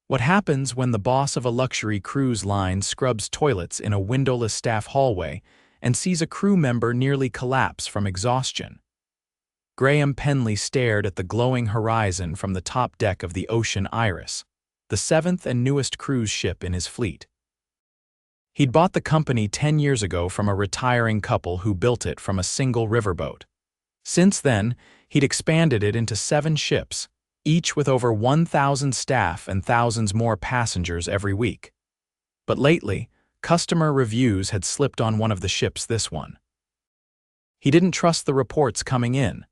What happens when the boss of a luxury cruise line scrubs toilets in a windowless staff hallway and sees a crew member nearly collapse from exhaustion? Graham Penley stared at the glowing horizon from the top deck of the Ocean Iris, the seventh and newest cruise ship in his fleet. He'd bought the company 10 years ago from a retiring couple who built it from a single riverboat. Since then, he'd expanded it into 7 ships, each with over 1,000 staff and thousands more passengers every week. But lately, customer reviews had slipped on one of the ships, this one. He didn't trust the reports coming in.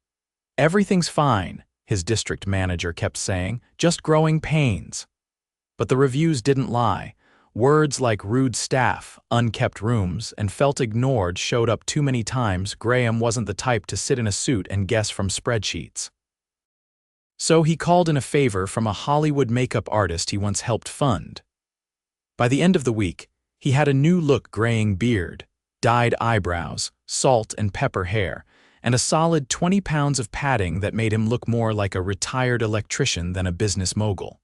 "Everything's fine," his district manager kept saying, "just growing pains." But the reviews didn't lie. Words like rude staff, unkept rooms, and felt ignored showed up too many times. Graham wasn't the type to sit in a suit and guess from spreadsheets. So he called in a favor from a Hollywood makeup artist he once helped fund. By the end of the week, he had a new look: graying beard, dyed eyebrows, salt and pepper hair, and a solid 20 pounds of padding that made him look more like a retired electrician than a business mogul.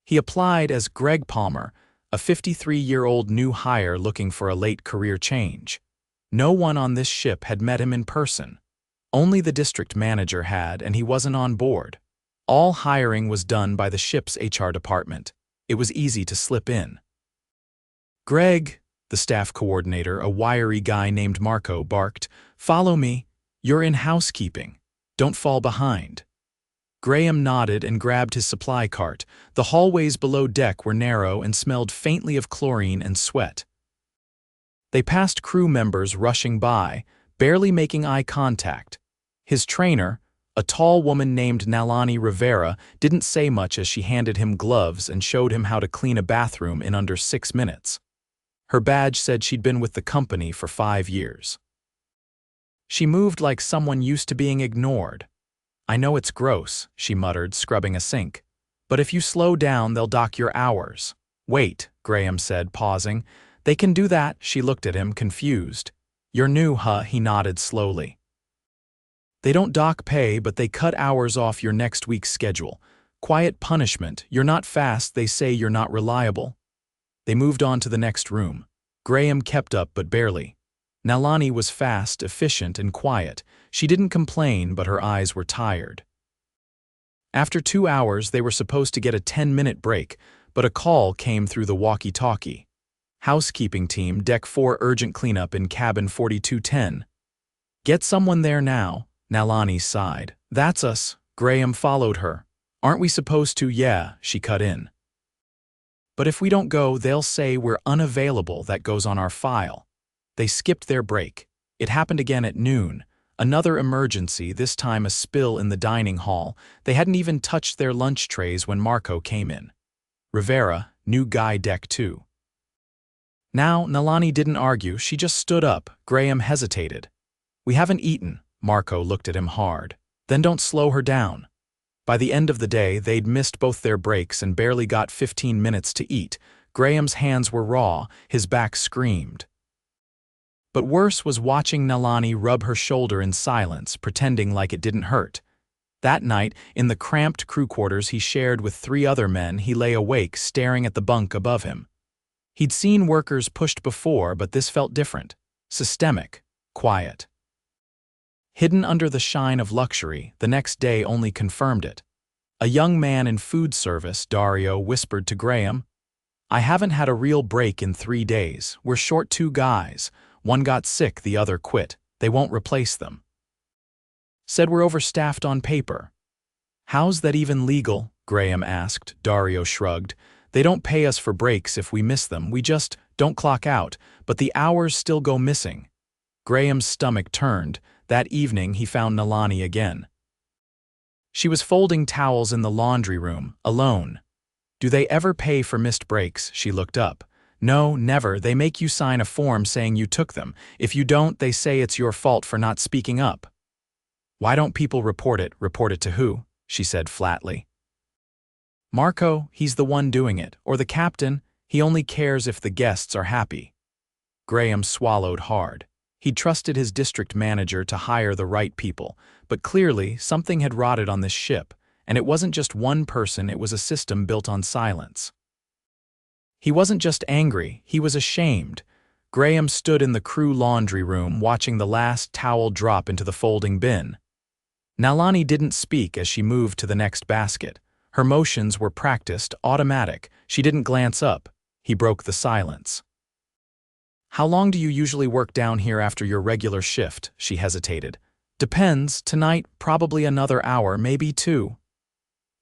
He applied as Greg Palmer, a 53-year-old new hire looking for a late career change. No one on this ship had met him in person. Only the district manager had, and he wasn't on board. All hiring was done by the ship's HR department. It was easy to slip in. "Greg," the staff coordinator, a wiry guy named Marco, barked, "follow me. You're in housekeeping. Don't fall behind." Graham nodded and grabbed his supply cart. The hallways below deck were narrow and smelled faintly of chlorine and sweat. They passed crew members rushing by, barely making eye contact. His trainer, a tall woman named Nalani Rivera, didn't say much as she handed him gloves and showed him how to clean a bathroom in under 6 minutes. Her badge said she'd been with the company for 5 years. She moved like someone used to being ignored. "I know it's gross," she muttered, scrubbing a sink. "But if you slow down, they'll dock your hours." "Wait," Graham said, pausing. "They can do that?" She looked at him, confused. "You're new, huh?" He nodded slowly. "They don't dock pay, but they cut hours off your next week's schedule. Quiet punishment. You're not fast, they say you're not reliable." They moved on to the next room. Graham kept up, but barely. Nalani was fast, efficient, and quiet. She didn't complain, but her eyes were tired. After 2 hours, they were supposed to get a 10-minute break, but a call came through the walkie-talkie. "Housekeeping team, Deck 4, urgent cleanup in cabin 4210. "Get someone there now," Nalani sighed. "That's us." Graham followed her. "Aren't we supposed to?" "Yeah," she cut in. "But if we don't go, they'll say we're unavailable. That goes on our file." They skipped their break. It happened again at noon. Another emergency, this time a spill in the dining hall. They hadn't even touched their lunch trays when Marco came in. "Rivera, new guy, Deck 2. Now, Nalani didn't argue, she just stood up. Graham hesitated. "We haven't eaten." Marco looked at him hard. "Then don't slow her down." By the end of the day, they'd missed both their breaks and barely got 15 minutes to eat. Graham's hands were raw, his back screamed. But worse was watching Nalani rub her shoulder in silence, pretending like it didn't hurt. That night, in the cramped crew quarters he shared with 3 other men, he lay awake, staring at the bunk above him. He'd seen workers pushed before, but this felt different. Systemic, quiet. Hidden under the shine of luxury, the next day only confirmed it. A young man in food service, Dario, whispered to Graham, "I haven't had a real break in 3 days. We're short 2 guys. One got sick, the other quit. They won't replace them. Said we're overstaffed on paper." "How's that even legal?" Graham asked. Dario shrugged. "They don't pay us for breaks if we miss them. We just don't clock out, but the hours still go missing." Graham's stomach turned. That evening he found Nalani again. She was folding towels in the laundry room, alone. "Do they ever pay for missed breaks?" She looked up. "No, never. They make you sign a form saying you took them. If you don't, they say it's your fault for not speaking up." "Why don't people report it?" "Report it to who?" she said flatly. "Marco, he's the one doing it. Or the captain. He only cares if the guests are happy." Graham swallowed hard. He'd trusted his district manager to hire the right people, but clearly something had rotted on this ship, And it wasn't just one person, it was a system built on silence. He wasn't just angry, he was ashamed. Graham stood in the crew laundry room watching the last towel drop into the folding bin. Nalani didn't speak as she moved to the next basket. Her motions were practiced, automatic. She didn't glance up. He broke the silence. "How long do you usually work down here after your regular shift?" She hesitated. "Depends. Tonight, probably another hour, maybe 2.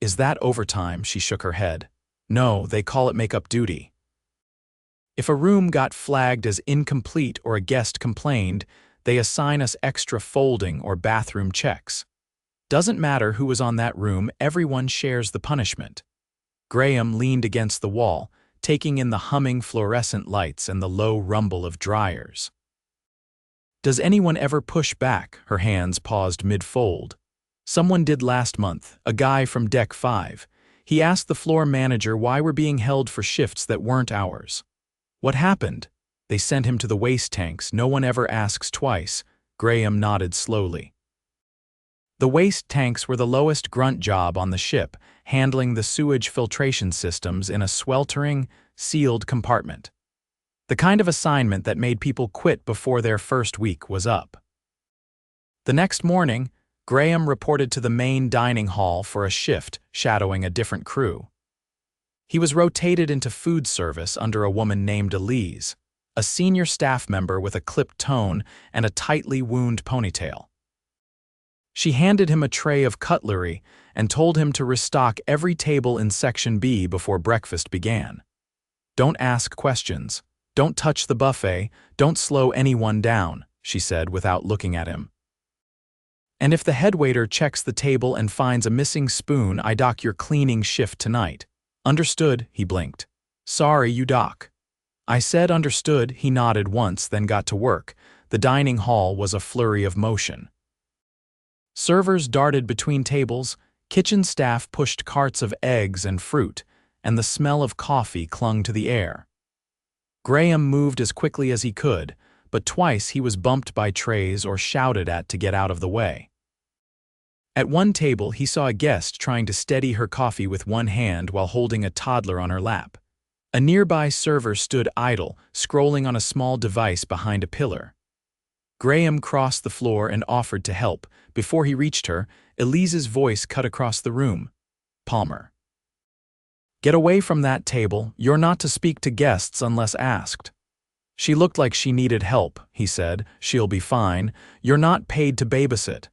"Is that overtime?" She shook her head. "No, they call it make-up duty. If a room got flagged as incomplete or a guest complained, they assign us extra folding or bathroom checks. Doesn't matter who was on that room, everyone shares the punishment." Graham leaned against the wall, taking in the humming fluorescent lights and the low rumble of dryers. "Does anyone ever push back?" Her hands paused mid-fold. "Someone did last month, a guy from Deck 5. He asked the floor manager why we're being held for shifts that weren't ours. What happened? They sent him to the waste tanks. No one ever asks twice." Graham nodded slowly. The waste tanks were the lowest grunt job on the ship, handling the sewage filtration systems in a sweltering, sealed compartment. The kind of assignment that made people quit before their first week was up. The next morning, Graham reported to the main dining hall for a shift, shadowing a different crew. He was rotated into food service under a woman named Elise, a senior staff member with a clipped tone and a tightly wound ponytail. She handed him a tray of cutlery and told him to restock every table in Section B before breakfast began. "Don't ask questions. Don't touch the buffet. Don't slow anyone down," she said without looking at him. "And if the headwaiter checks the table and finds a missing spoon, I dock your cleaning shift tonight." "Understood," he blinked. "Sorry, you dock." "I said understood." He nodded once, then got to work. The dining hall was a flurry of motion. Servers darted between tables, kitchen staff pushed carts of eggs and fruit, and the smell of coffee clung to the air. Graham moved as quickly as he could, but twice he was bumped by trays or shouted at to get out of the way. At one table, he saw a guest trying to steady her coffee with one hand while holding a toddler on her lap. A nearby server stood idle, scrolling on a small device behind a pillar. Graham crossed the floor and offered to help. Before he reached her, Elise's voice cut across the room. "Palmer. Get away from that table. You're not to speak to guests unless asked." She looked like she needed help, he said. "She'll be fine. You're not paid to babysit."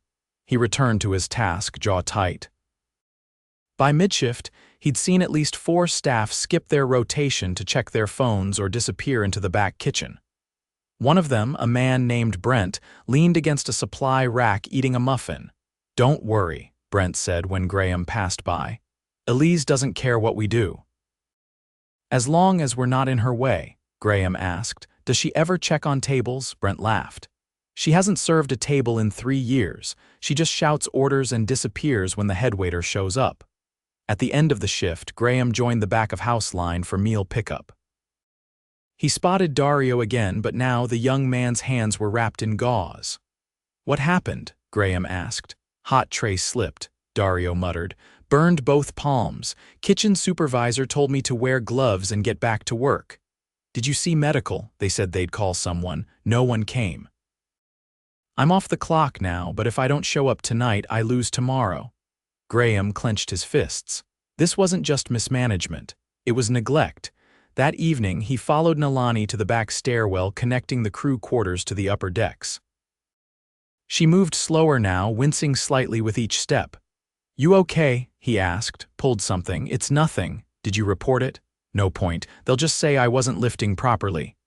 He returned to his task, jaw tight. By midshift, he'd seen at least 4 staff skip their rotation to check their phones or disappear into the back kitchen. One of them, a man named Brent, leaned against a supply rack eating a muffin. "Don't worry," Brent said when Graham passed by. "Elise doesn't care what we do." "As long as we're not in her way," Graham asked. "Does she ever check on tables?" Brent laughed. "She hasn't served a table in 3 years. She just shouts orders and disappears when the headwaiter shows up." At the end of the shift, Graham joined the back-of-house line for meal pickup. He spotted Dario again, but now the young man's hands were wrapped in gauze. "What happened?" Graham asked. "Hot tray slipped," Dario muttered. "Burned both palms. Kitchen supervisor told me to wear gloves and get back to work." "Did you see medical?" They said they'd call someone. No one came. "I'm off the clock now, but if I don't show up tonight, I lose tomorrow." Graham clenched his fists. This wasn't just mismanagement. It was neglect. That evening, he followed Nalani to the back stairwell connecting the crew quarters to the upper decks. She moved slower now, wincing slightly with each step. "You okay?" he asked, pulled something. "It's nothing. Did you report it?" "No point. They'll just say I wasn't lifting properly."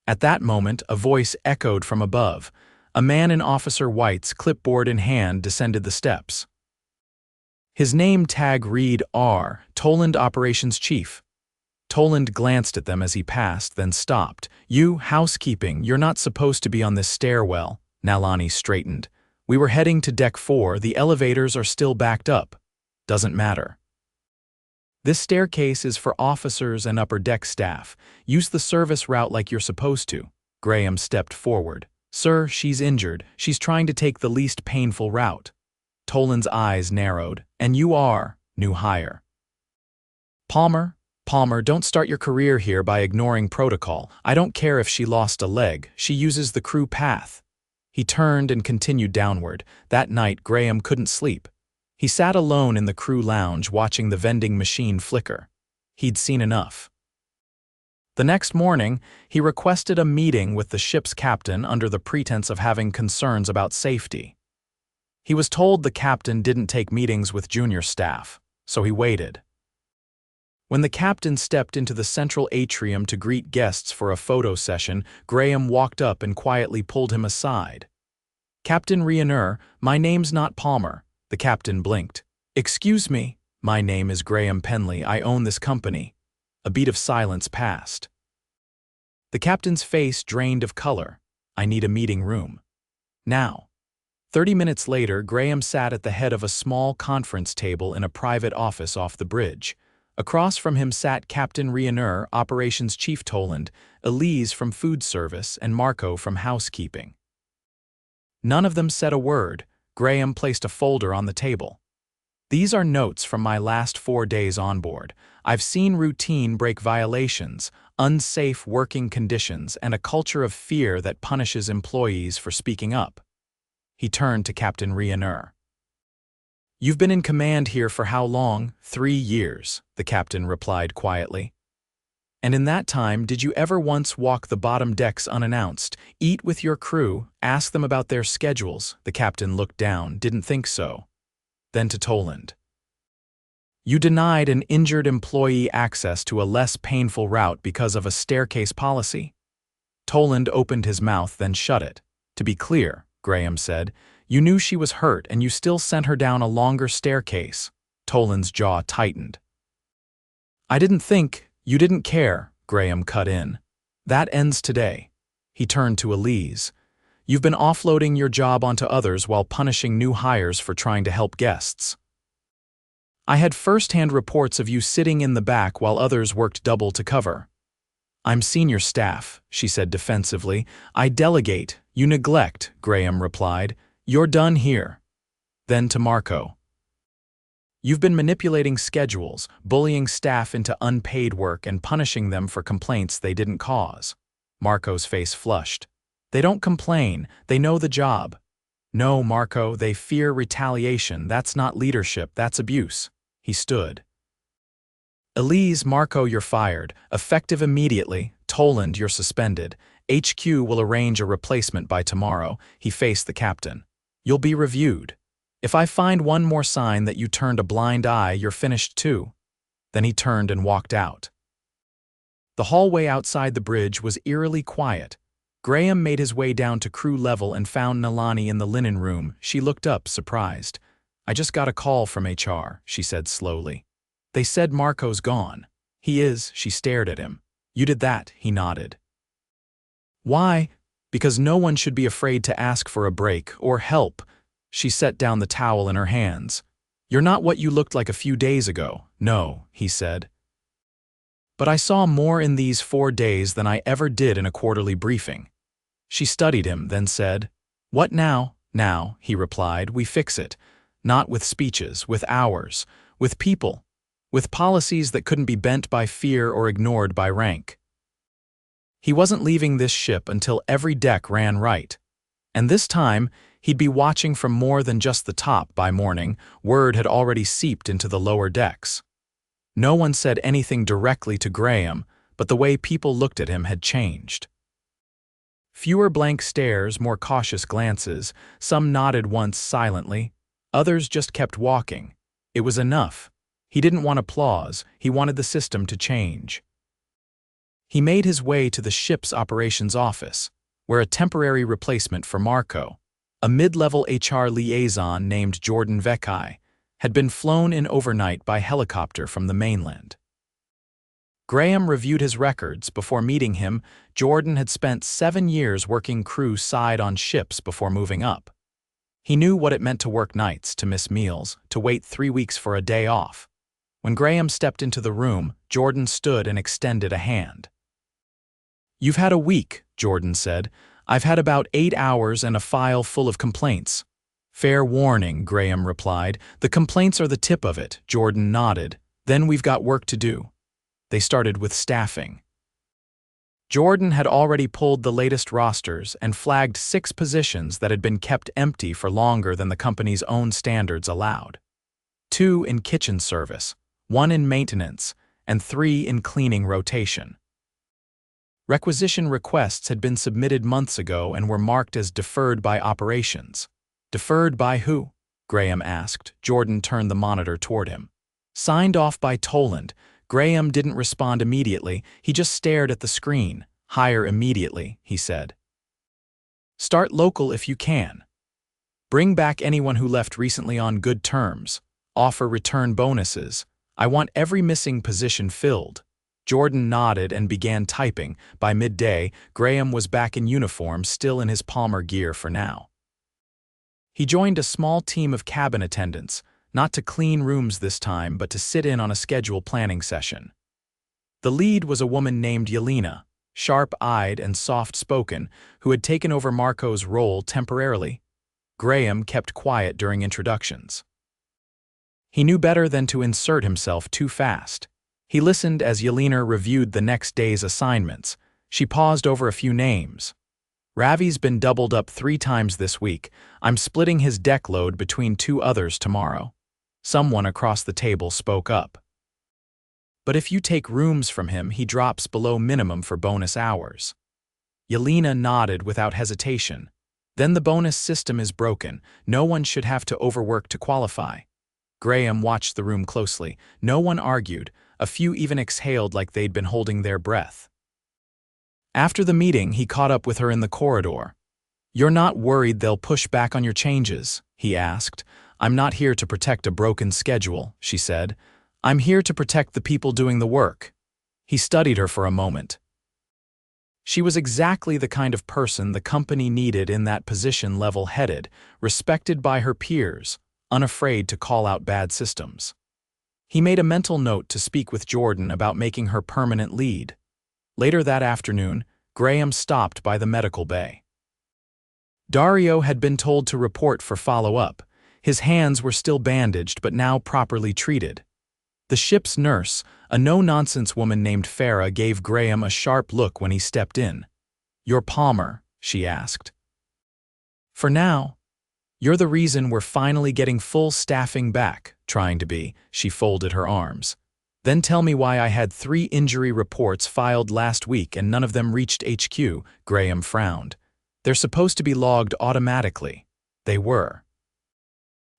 At that moment, a voice echoed from above. A man in Officer White's, clipboard in hand, descended the steps. His name tag read R, Toland Operations Chief. Toland glanced at them as he passed, then stopped. "You, housekeeping, you're not supposed to be on this stairwell." Nalani straightened. "We were heading to Deck 4, the elevators are still backed up." "Doesn't matter." "This staircase is for officers and upper deck staff. Use the service route like you're supposed to." Graham stepped forward. "Sir, she's injured. She's trying to take the least painful route." Toland's eyes narrowed. And you are, new hire. Palmer, don't start your career here by ignoring protocol. I don't care if she lost a leg, she uses the crew path. He turned and continued downward. That night, Graham couldn't sleep. He sat alone in the crew lounge watching the vending machine flicker. He'd seen enough. The next morning, he requested a meeting with the ship's captain under the pretense of having concerns about safety. He was told the captain didn't take meetings with junior staff, so he waited. When the captain stepped into the central atrium to greet guests for a photo session, Graham walked up and quietly pulled him aside. "Captain Rayner, my name's not Palmer." The captain blinked. "Excuse me, my name is Graham Penley. I own this company." A beat of silence passed. The captain's face drained of color. "I need a meeting room. Now." 30 minutes later, Graham sat at the head of a small conference table in a private office off the bridge. Across from him sat Captain Rayner, Operations Chief Toland, Elise from Food Service, and Marco from Housekeeping. None of them said a word. Graham placed a folder on the table. "These are notes from my last 4 days on board. I've seen routine break violations, unsafe working conditions, and a culture of fear that punishes employees for speaking up." He turned to Captain Rayner. "You've been in command here for how long?" 3 years, the captain replied quietly. "And in that time, did you ever once walk the bottom decks unannounced, eat with your crew, ask them about their schedules?" The captain looked down, "Didn't think so." Then to Toland. "You denied an injured employee access to a less painful route because of a staircase policy?" Toland opened his mouth, then shut it. "To be clear," Graham said, "you knew she was hurt and you still sent her down a longer staircase." Toland's jaw tightened. "I didn't think, you didn't care," Graham cut in. "That ends today." He turned to Elise. "You've been offloading your job onto others while punishing new hires for trying to help guests. I had first-hand reports of you sitting in the back while others worked double to cover." "I'm senior staff," she said defensively. "I delegate, you neglect," Graham replied. "You're done here." Then to Marco. "You've been manipulating schedules, bullying staff into unpaid work and punishing them for complaints they didn't cause." Marco's face flushed. "They don't complain, they know the job." "No, Marco, they fear retaliation. That's not leadership, that's abuse." He stood. "Elise, Marco, you're fired. Effective immediately. Toland, you're suspended. HQ will arrange a replacement by tomorrow." He faced the captain. "You'll be reviewed. If I find one more sign that you turned a blind eye, you're finished too." Then he turned and walked out. The hallway outside the bridge was eerily quiet. Graham made his way down to crew level and found Nalani in the linen room. She looked up, surprised. "I just got a call from HR," she said slowly. "They said Marco's gone." "He is." She stared at him. "You did that," he nodded. "Why?" "Because no one should be afraid to ask for a break or help." She set down the towel in her hands. "You're not what you looked like a few days ago." "No," he said. "But I saw more in these 4 days than I ever did in a quarterly briefing." She studied him, then said, "What now?" "Now," he replied, "we fix it. Not with speeches, with hours, with people, with policies that couldn't be bent by fear or ignored by rank." He wasn't leaving this ship until every deck ran right. And this time, he'd be watching from more than just the top by morning. Word had already seeped into the lower decks. No one said anything directly to Graham, but the way people looked at him had changed. Fewer blank stares, more cautious glances. Some nodded once silently. Others just kept walking. It was enough. He didn't want applause. He wanted the system to change. He made his way to the ship's operations office, where a temporary replacement for Marco, a mid-level HR liaison named Jordan Vecchi, had been flown in overnight by helicopter from the mainland. Graham reviewed his records. Before meeting him, Jordan had spent 7 years working crew side on ships before moving up. He knew what it meant to work nights, to miss meals, to wait 3 weeks for a day off. When Graham stepped into the room, Jordan stood and extended a hand. "You've had a week," Jordan said. "I've had about 8 hours and a file full of complaints." Fair warning, Graham replied. The complaints are the tip of it, Jordan nodded. Then we've got work to do. They started with staffing. Jordan had already pulled the latest rosters and flagged 6 positions that had been kept empty for longer than the company's own standards allowed. 2 in kitchen service, 1 in maintenance, and 3 in cleaning rotation. Requisition requests had been submitted months ago and were marked as deferred by operations. Deferred by who? Graham asked. Jordan turned the monitor toward him. Signed off by Toland. Graham didn't respond immediately, he just stared at the screen. Hire immediately, he said. Start local if you can. Bring back anyone who left recently on good terms. Offer return bonuses. I want every missing position filled. Jordan nodded and began typing. By midday, Graham was back in uniform, still in his Palmer gear for now. He joined a small team of cabin attendants, not to clean rooms this time, but to sit in on a schedule planning session. The lead was a woman named Yelena, sharp-eyed and soft-spoken, who had taken over Marco's role temporarily. Graham kept quiet during introductions. He knew better than to insert himself too fast. He listened as Yelena reviewed the next day's assignments. She paused over a few names. Ravi's been doubled up 3 times this week. I'm splitting his deck load between 2 others tomorrow. Someone across the table spoke up. But if you take rooms from him, he drops below minimum for bonus hours. Yelena nodded without hesitation. Then the bonus system is broken. No one should have to overwork to qualify. Graham watched the room closely. No one argued. A few even exhaled like they'd been holding their breath. After the meeting, he caught up with her in the corridor. You're not worried they'll push back on your changes? He asked. I'm not here to protect a broken schedule, she said. I'm here to protect the people doing the work. He studied her for a moment. She was exactly the kind of person the company needed in that position, level-headed, respected by her peers, unafraid to call out bad systems. He made a mental note to speak with Jordan about making her permanent lead. Later that afternoon, Graham stopped by the medical bay. Dario had been told to report for follow-up. His hands were still bandaged but now properly treated. The ship's nurse, a no-nonsense woman named Farah, gave Graham a sharp look when he stepped in. You're Palmer, she asked. For now. You're the reason we're finally getting full staffing back, trying to be. She folded her arms. Then tell me why I had 3 injury reports filed last week and none of them reached HQ, Graham frowned. They're supposed to be logged automatically. They were.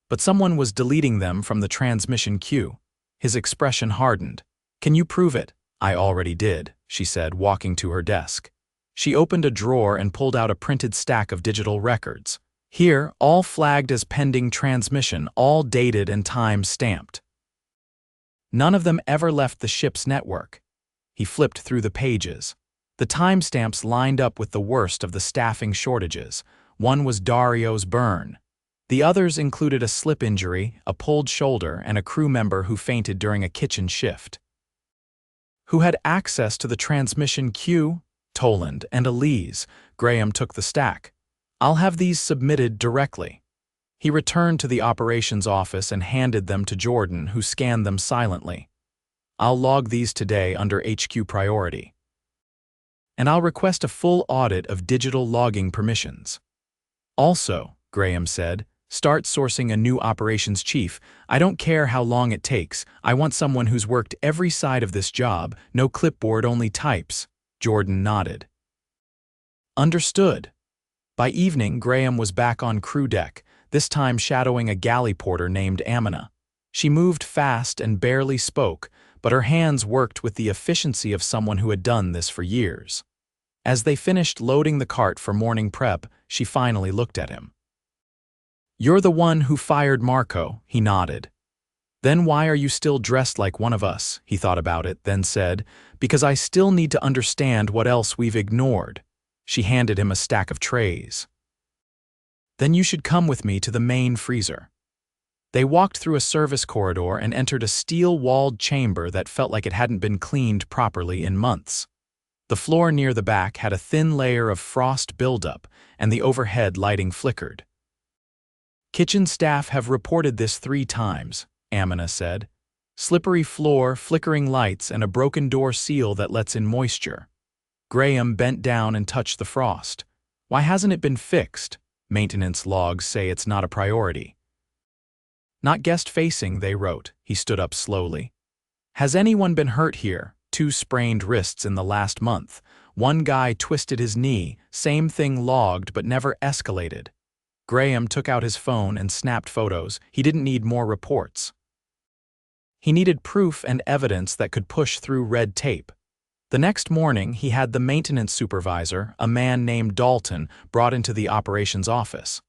But someone was deleting them from the transmission queue. His expression hardened. Can you prove it? I already did, she said, walking to her desk. She opened a drawer and pulled out a printed stack of digital records. Here, all flagged as pending transmission, all dated and time-stamped. None of them ever left the ship's network. He flipped through the pages. The timestamps lined up with the worst of the staffing shortages. One was Dario's burn. The others included a slip injury, a pulled shoulder, and a crew member who fainted during a kitchen shift. Who had access to the transmission queue? Toland and Elise. Graham took the stack. I'll have these submitted directly. He returned to the operations office and handed them to Jordan, who scanned them silently. I'll log these today under HQ priority. And I'll request a full audit of digital logging permissions. Also, Graham said, start sourcing a new operations chief. I don't care how long it takes. I want someone who's worked every side of this job, no clipboard, only types. Jordan nodded. Understood. By evening, Graham was back on crew deck, this time shadowing a galley porter named Amina. She moved fast and barely spoke, but her hands worked with the efficiency of someone who had done this for years. As they finished loading the cart for morning prep, she finally looked at him. You're the one who fired Marco, he nodded. Then why are you still dressed like one of us? He thought about it, then said, because I still need to understand what else we've ignored. She handed him a stack of trays. Then you should come with me to the main freezer. They walked through a service corridor and entered a steel-walled chamber that felt like it hadn't been cleaned properly in months. The floor near the back had a thin layer of frost buildup, and the overhead lighting flickered. Kitchen staff have reported this 3 times, Amina said. Slippery floor, flickering lights, and a broken door seal that lets in moisture. Graham bent down and touched the frost. Why hasn't it been fixed? Maintenance logs say it's not a priority. Not guest-facing, they wrote. He stood up slowly. Has anyone been hurt here? 2 sprained wrists in the last month. 1 guy twisted his knee, same thing logged but never escalated. Graham took out his phone and snapped photos. He didn't need more reports. He needed proof and evidence that could push through red tape. The next morning, he had the maintenance supervisor, a man named Dalton, brought into the operations office.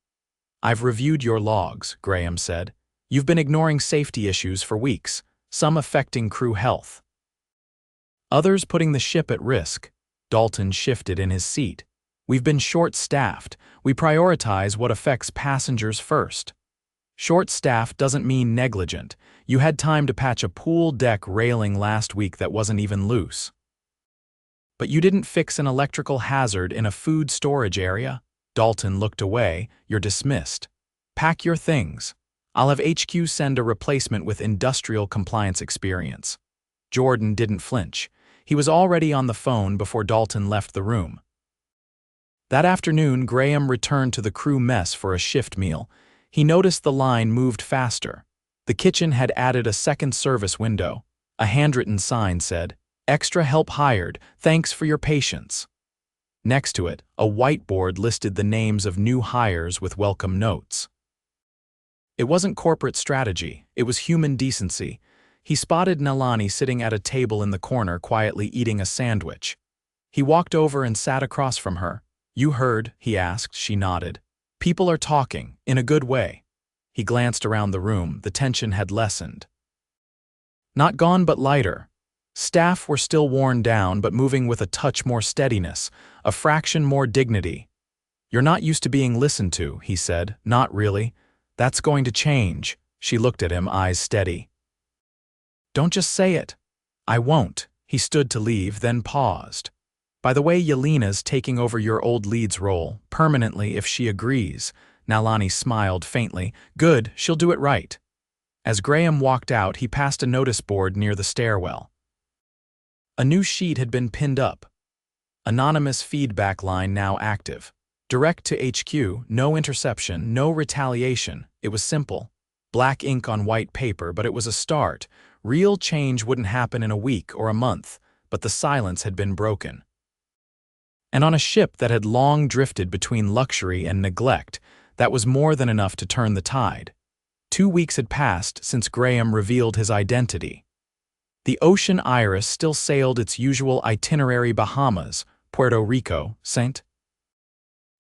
I've reviewed your logs, Graham said. You've been ignoring safety issues for weeks, some affecting crew health. Others putting the ship at risk. Dalton shifted in his seat. We've been short-staffed. We prioritize what affects passengers first. Short-staffed doesn't mean negligent. You had time to patch a pool deck railing last week that wasn't even loose. But you didn't fix an electrical hazard in a food storage area? Dalton looked away. You're dismissed. Pack your things. I'll have HQ send a replacement with industrial compliance experience. Jordan didn't flinch. He was already on the phone before Dalton left the room. That afternoon, Graham returned to the crew mess for a shift meal. He noticed the line moved faster. The kitchen had added a second service window. A handwritten sign said, "Extra help hired, thanks for your patience." Next to it, a whiteboard listed the names of new hires with welcome notes. It wasn't corporate strategy, it was human decency. He spotted Nalani sitting at a table in the corner quietly eating a sandwich. He walked over and sat across from her. You heard, he asked. She nodded. People are talking, in a good way. He glanced around the room. The tension had lessened. Not gone but lighter. Staff were still worn down but moving with a touch more steadiness, a fraction more dignity. You're not used to being listened to, he said. Not really. That's going to change. She looked at him, eyes steady. Don't just say it. I won't. He stood to leave, then paused. By the way, Yelena's taking over your old lead's role, permanently if she agrees. Nalani smiled faintly. Good, she'll do it right. As Graham walked out, he passed a notice board near the stairwell. A new sheet had been pinned up. Anonymous feedback line now active. Direct to HQ, no interception, no retaliation. It was simple. Black ink on white paper, but it was a start. Real change wouldn't happen in a week or a month, but the silence had been broken. And on a ship that had long drifted between luxury and neglect, that was more than enough to turn the tide. 2 weeks had passed since Graham revealed his identity. The Ocean Iris still sailed its usual itinerary: Bahamas, Puerto Rico, St.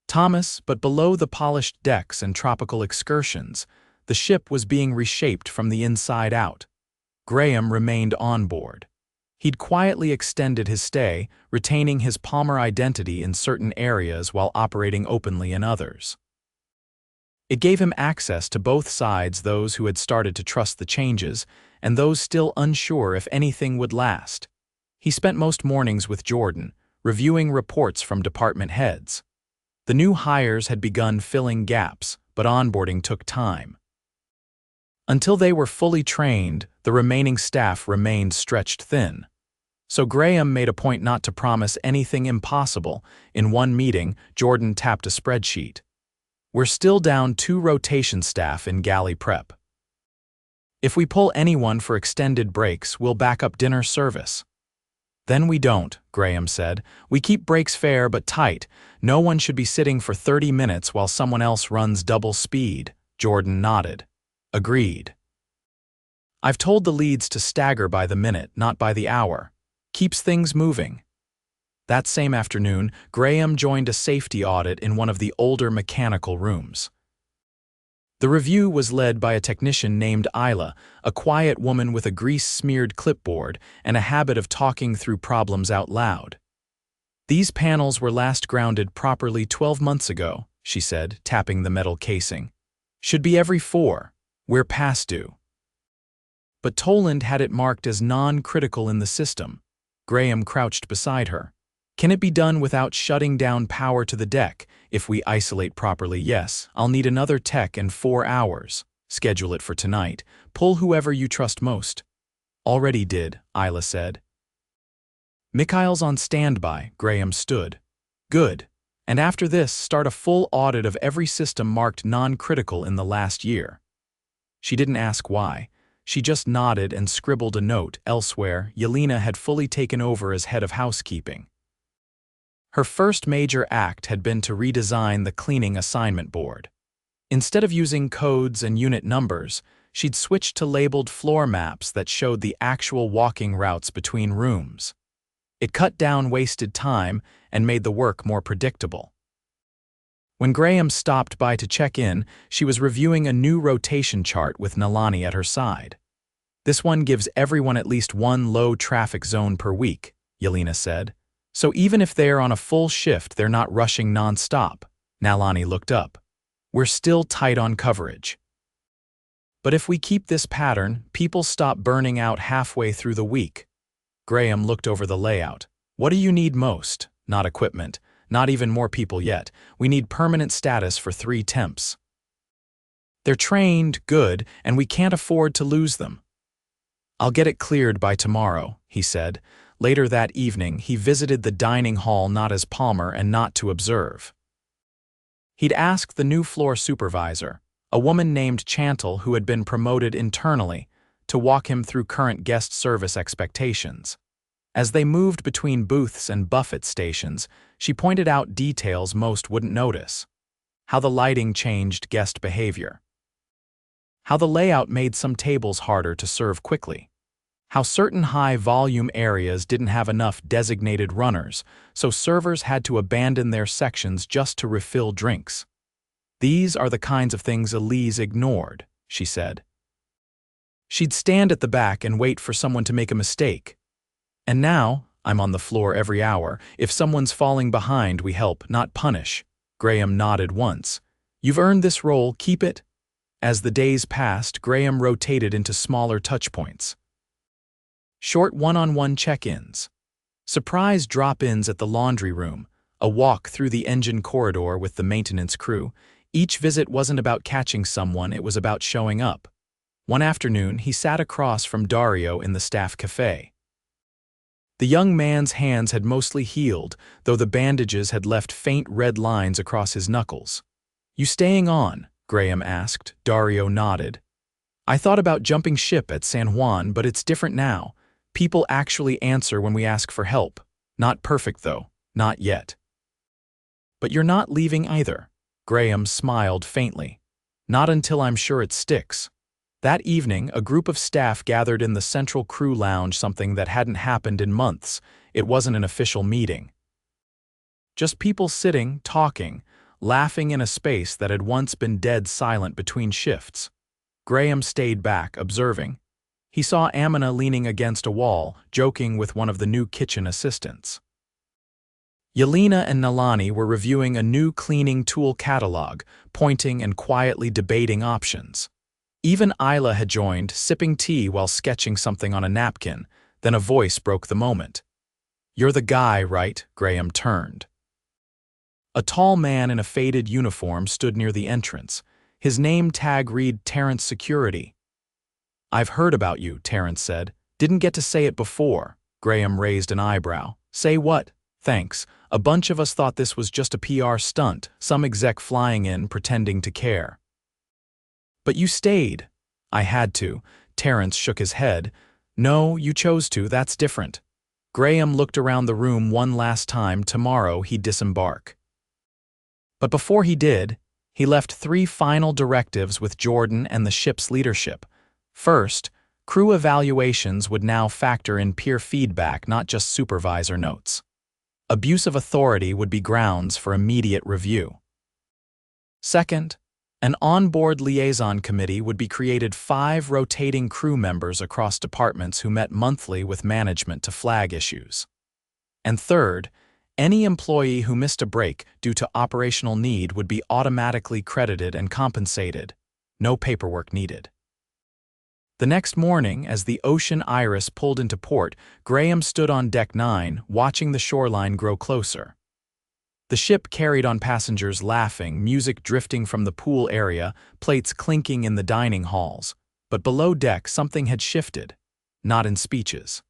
Thomas, but below the polished decks and tropical excursions, the ship was being reshaped from the inside out. Graham remained on board. He'd quietly extended his stay, retaining his Palmer identity in certain areas while operating openly in others. It gave him access to both sides, those who had started to trust the changes, and those still unsure if anything would last. He spent most mornings with Jordan, reviewing reports from department heads. The new hires had begun filling gaps, but onboarding took time. Until they were fully trained, the remaining staff remained stretched thin. So Graham made a point not to promise anything impossible. In one meeting, Jordan tapped a spreadsheet. We're still down 2 rotation staff in galley prep. If we pull anyone for extended breaks, we'll back up dinner service. Then we don't, Graham said. We keep breaks fair but tight. No one should be sitting for 30 minutes while someone else runs double speed. Jordan nodded. Agreed. I've told the leads to stagger by the minute, not by the hour. Keeps things moving. That same afternoon, Graham joined a safety audit in one of the older mechanical rooms. The review was led by a technician named Isla, a quiet woman with a grease-smeared clipboard and a habit of talking through problems out loud. These panels were last grounded properly 12 months ago, she said, tapping the metal casing. Should be every 4. We're past due. But Toland had it marked as non-critical in the system. Graham crouched beside her. Can it be done without shutting down power to the deck? If we isolate properly, yes. I'll need another tech in 4 hours. Schedule it for tonight. Pull whoever you trust most. Already did, Isla said. Mikhail's on standby, Graham stood. Good. And after this, start a full audit of every system marked non-critical in the last year. She didn't ask why. She just nodded and scribbled a note. Elsewhere, Yelena had fully taken over as head of housekeeping. Her first major act had been to redesign the cleaning assignment board. Instead of using codes and unit numbers, she'd switched to labeled floor maps that showed the actual walking routes between rooms. It cut down wasted time and made the work more predictable. When Graham stopped by to check in, she was reviewing a new rotation chart with Nalani at her side. This one gives everyone at least one low-traffic zone per week, Yelena said. So even if they're on a full shift, they're not rushing non-stop. Nalani looked up. We're still tight on coverage. But if we keep this pattern, people stop burning out halfway through the week. Graham looked over the layout. What do you need most? Not equipment. Not even more people yet. We need permanent status for 3 temps. They're trained, good, and we can't afford to lose them. I'll get it cleared by tomorrow, he said. Later that evening, he visited the dining hall not as Palmer and not to observe. He'd asked the new floor supervisor, a woman named Chantal who had been promoted internally, to walk him through current guest service expectations. As they moved between booths and buffet stations, she pointed out details most wouldn't notice. How the lighting changed guest behavior. How the layout made some tables harder to serve quickly. How certain high-volume areas didn't have enough designated runners, so servers had to abandon their sections just to refill drinks. These are the kinds of things Elise ignored, she said. She'd stand at the back and wait for someone to make a mistake. And now, I'm on the floor every hour. If someone's falling behind, we help, not punish. Graham nodded once. You've earned this role, keep it. As the days passed, Graham rotated into smaller touchpoints. Short one-on-one check-ins. Surprise drop-ins at the laundry room, a walk through the engine corridor with the maintenance crew. Each visit wasn't about catching someone, it was about showing up. One afternoon, he sat across from Dario in the staff cafe. The young man's hands had mostly healed, though the bandages had left faint red lines across his knuckles. You staying on? Graham asked. Dario nodded. I thought about jumping ship at San Juan, but it's different now. People actually answer when we ask for help. Not perfect, though. Not yet. But you're not leaving either. Graham smiled faintly. Not until I'm sure it sticks. That evening, a group of staff gathered in the central crew lounge, something that hadn't happened in months. It wasn't an official meeting. Just people sitting, talking, laughing in a space that had once been dead silent between shifts. Graham stayed back, observing. He saw Amina leaning against a wall, joking with one of the new kitchen assistants. Yelena and Nalani were reviewing a new cleaning tool catalog, pointing and quietly debating options. Even Isla had joined, sipping tea while sketching something on a napkin. Then a voice broke the moment. You're the guy, right? Graham turned. A tall man in a faded uniform stood near the entrance. His name tag read Terrence Security. I've heard about you, Terrence said. Didn't get to say it before. Graham raised an eyebrow. Say what? Thanks. A bunch of us thought this was just a PR stunt, some exec flying in pretending to care. But you stayed. I had to. Terrence shook his head. No, you chose to, that's different. Graham looked around the room one last time. Tomorrow he'd disembark. But before he did, he left 3 final directives with Jordan and the ship's leadership. First, crew evaluations would now factor in peer feedback, not just supervisor notes. Abuse of authority would be grounds for immediate review. Second, an onboard liaison committee would be created, 5 rotating crew members across departments who met monthly with management to flag issues. And third, any employee who missed a break due to operational need would be automatically credited and compensated. No paperwork needed. The next morning, as the Ocean Iris pulled into port, Graham stood on Deck 9, watching the shoreline grow closer. The ship carried on passengers laughing, music drifting from the pool area, plates clinking in the dining halls. But below deck something had shifted, not in speeches.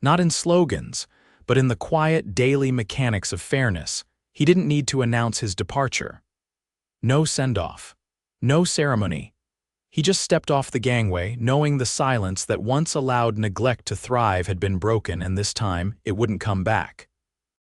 Not in slogans, but in the quiet daily mechanics of fairness. He didn't need to announce his departure. No send-off. No ceremony. He just stepped off the gangway, knowing the silence that once allowed neglect to thrive had been broken, and this time it wouldn't come back.